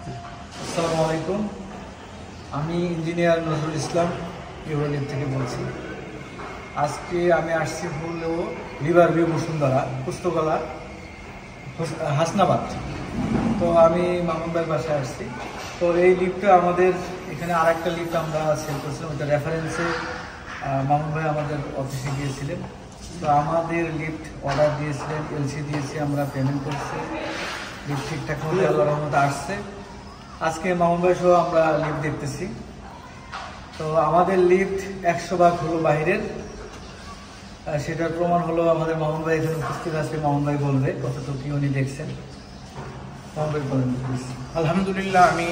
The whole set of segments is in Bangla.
আসসালামু আলাইকুম, আমি ইঞ্জিনিয়ার নজরুল ইসলাম ইউরোলিপ থেকে বলছি। আজকে আমি আসছি হলো রিভার ভিউ বসুন্ধরা পুস্তকালয় হাসনাবাদ। তো আমি মামুন ভাইয়ের বাসায় আসছি। তো এই লিফটটা আমাদের এখানে আর একটা লিফট আমরা সেল করছিলাম, ওইটা রেফারেন্সে মামুন ভাই আমাদের অফিসে গিয়েছিলেন। তো আমাদের লিফট অর্ডার দিয়েছিলেন, এলসি দিয়েছি, আমরা পেমেন্ট করছি, লিফট ঠিকঠাক মতো আল্লাহর রহমতে আসছে। আজকে মামুন ভাই সহ আমরা লিফট দেখতেছি। তো আমাদের লিফট 100 ভাগ হলো বাইরের, সেটার প্রমাণ হলো আমাদের মামুন ভাই এখানে উপস্থিত আছে। মামুন ভাই বলবে কতটুকু কি উনি দেখছেন। মামুন ভাই বলেন প্লিজ। আলহামদুলিল্লাহ, আমি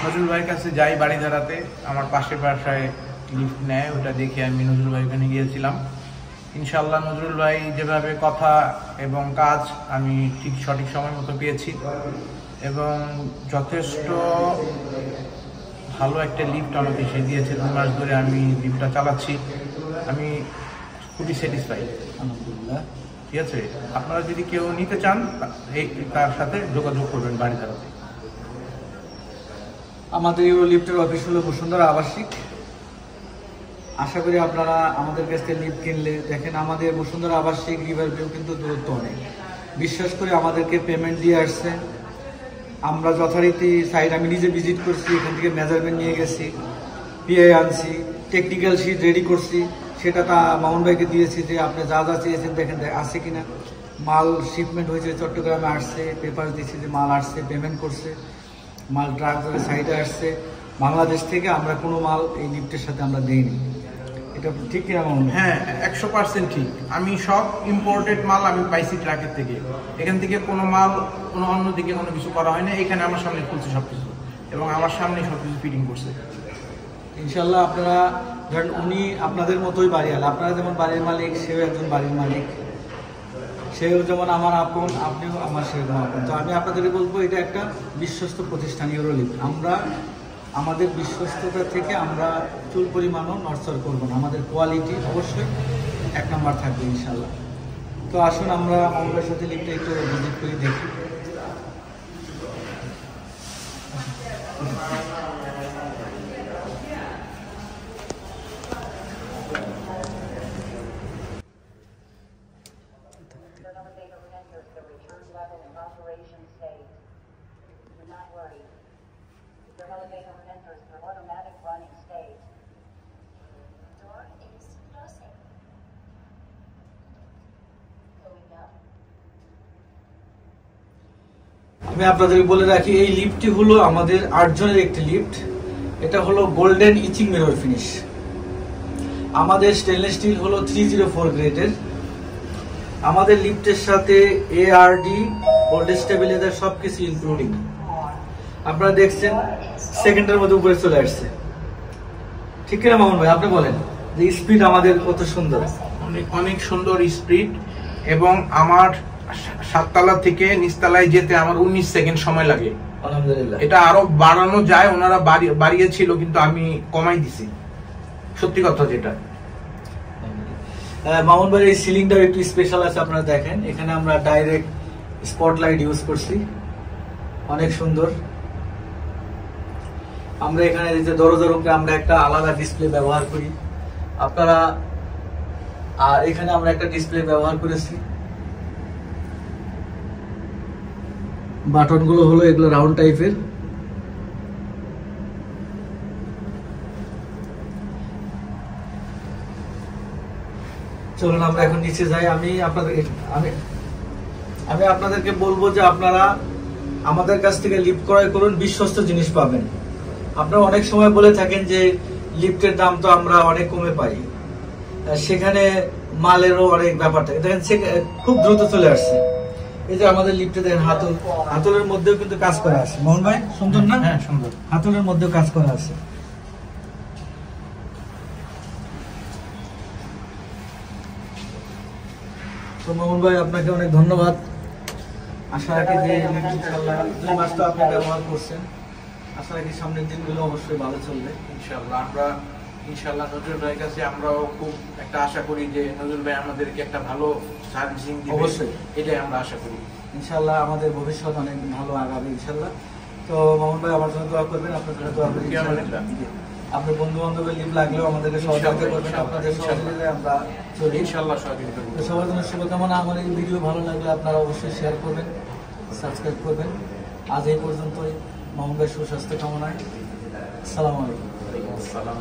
নজরুল ভাইয়ের কাছে যাই বাড়ি দাঁড়াতে, আমার পাশের বাসায় লিফট নেয়, ওটা দেখে আমি নজরুল ভাই ওখানে গিয়েছিলাম। ইনশাআল্লাহ নজরুল ভাই যেভাবে কথা এবং কাজ আমি ঠিক সঠিক সময় মতো পেয়েছি এবং যথেষ্ট ভালো একটা লিফট আমাকে সে দিয়েছে। 2 মাস ধরে আমি লিফটটা চালাচ্ছি, আমি খুবই স্যাটিসফাইড আলহামদুলিল্লাহ। ঠিক আছে, আপনারা যদি কেউ নিতে চান তার সাথে যোগাযোগ করবেন বাড়ি দাঁড়াতে। আমাদের ইউরো লিফটের অফিস হলো বসুন্ধরা আবাসিক। আশা করি আপনারা আমাদের কাছ থেকে লিফট কিনলে দেখেন, আমাদের বসুন্ধরা আবাসিক রিভার ভিউ কিন্তু দূরত্ব অনেক। বিশ্বাস করে আমাদেরকে পেমেন্ট দিয়ে আসছে, আমরা যথারীতি সাইট আমি নিজে ভিজিট করছি, এখান থেকে মেজারমেন্ট নিয়ে গেছি, পিআই আনছি, টেকনিক্যাল শিট রেডি করছি, সেটা তা মামুন ভাইকে দিয়েছি যে আপনি যা যা চেয়েছেন দেখেন আছে কিনা। মাল শিপমেন্ট হয়েছে, চট্টগ্রামে আসছে, পেপার দিয়েছি যে মাল আসছে, পেমেন্ট করছে, মাল ট্রাক ধরে সাইডে আসছে। বাংলাদেশ থেকে আমরা কোনো মাল এই লিফটের সাথে আমরা দিইনি, এটা ঠিক কিনা মামুন? হ্যাঁ, 100% ঠিক। আমি সব ইম্পোর্টেড মাল আমি পাইছি ট্রাকের থেকে, এখান থেকে কোনো মাল কোনো অন্য দিকে কোনো কিছু করা হয় না। এখানে আমার সামনে খুলছে সবকিছু এবং আমার সামনে সবকিছু ফিটিং করছে। ইনশাল্লাহ আপনারা ধরেন উনি আপনাদের মতোই বাড়িওয়ালা, আপনারা যেমন বাড়ির মালিক, সেও একজন বাড়ির মালিক, সেও যেমন আমার আপন, আপনিও আমার সেরকম আপন। তো আমি আপনাদেরকে বলবো এটা একটা বিশ্বস্ত প্রতিষ্ঠান ইউরোলিফট। আমরা আমাদের বিশ্বস্ততা থেকে আমরা চুল পরিমাণও নড়চড় করবো না, আমাদের কোয়ালিটি অবশ্যই 1 নম্বর থাকবে ইনশাল্লাহ। তো আসুন আমরা আমাদের সাথে লিফটে একটু ভিজিট করে দেখি। The elevator enters the automatic running state. Door is closing. Going up. আমি আপনাদেরকে বলে রাখি, এই লিফটটি হলো আমাদের 8 জনের একটি লিফট। এটা হলো গোল্ডেন ইচিং মিরর ফিনিশ। আমাদের স্টেনলেস স্টিল হলো 304 গ্রেডের। আমাদের লিফটের সাথে এআরডি, গোল্ড স্টেবিলাইজার সবকিছু ইনক্লুডিং। আপনারা দেখছেন সেকেন্ডের মধ্যে উপরে চলে আসছে, ঠিক কিনা মামুন ভাই? আপনি বলেন যে স্পিড আমাদের কত সুন্দর। অনেক অনেক সুন্দর স্পিড এবং আমার 7 তলা থেকে নিচতলায় যেতে আমার 19 সেকেন্ড সময় লাগে। আলহামদুলিল্লাহ। এটা আরো বাড়ানো যায়, ওনারা বাড়িয়েছিল কিন্তু আমি কমাই দিছি, সত্যি কথা যেটা। মামুন ভাই এই সিলিংটা একটু স্পেশাল আছে, আপনারা দেখেন এখানে আমরা ডাইরেক্ট স্পটলাইট ইউজ করছি, অনেক সুন্দর। আমরা এখানে যে দরজার উপরে আমরা একটা আলাদা ডিসপ্লে ব্যবহার করি, আপনারা, আর এখানে আমরা একটা ডিসপ্লে ব্যবহার করেছি। বাটন গুলো হলো এগুলো রাউন্ড টাইপের। চলুন আমরা এখন নিচে যাই। আমি আপনাদেরকে বলবো যে আপনারা আমাদের কাছ থেকে লিফট ক্রয় করুন, বিশ্বস্ত জিনিস পাবেন। আপনারা অনেক সময় বলে থাকেন যে লিফটের দাম তো আমরা অনেক কমে পাই, সেখানে মালেরও অনেক ব্যাপার থাকে। দেখেন খুব দ্রুত চলে আসছে। এই যে আমাদের লিফটে দেখেন হাতলের মধ্যেও কিন্তু কাজ করা আছে। মোহন ভাই সুন্দর না? হ্যাঁ সুন্দর, হাতলের মধ্যেও কাজ করা আছে। তো মোহন ভাই আপনাকে অনেক ধন্যবাদ। আশা রাখি যে ইনশাআল্লাহ 2 মাস তো আপনি ব্যবহার করছেন, আশা রাখি সামনের দিনগুলো অবশ্যই ভালো চলবে ইনশাআল্লাহ। আমরা ইনশাআল্লাহ নজরুল ভাইয়ের কাছে আমরাও খুব একটা আশা করি যে নজরুল ভাই আমাদেরকে একটা ভালো সার্ভিসিং দিবে, অবশ্যই এটাই আমরা আশা করি। ইনশাআল্লাহ আমাদের ভবিষ্যৎ অনেক ভালো আগাবে ইনশাআল্লাহ। তো মামুন ভাই আমার জন্য দোয়া করবেন, আপনার জন্য দোয়া করি। আপনার বন্ধু বান্ধবের লিভ লাগলেও আমাদেরকে সহযোগিতা করবেন, আপনাদের সহযোগিতায় আমরা চলি ইনশাআল্লাহ সহযোগিতা করব। তো সবার জন্য শুভকামনা। আমার এই ভিডিও ভালো লাগলে আপনারা অবশ্যই শেয়ার করবেন, সাবস্ক্রাইব করবেন। আজ এই পর্যন্তই, মামুন ভাই সুস্বাস্থ্য কামনায়। আসসালামু আলাইকুম। আসসালাম।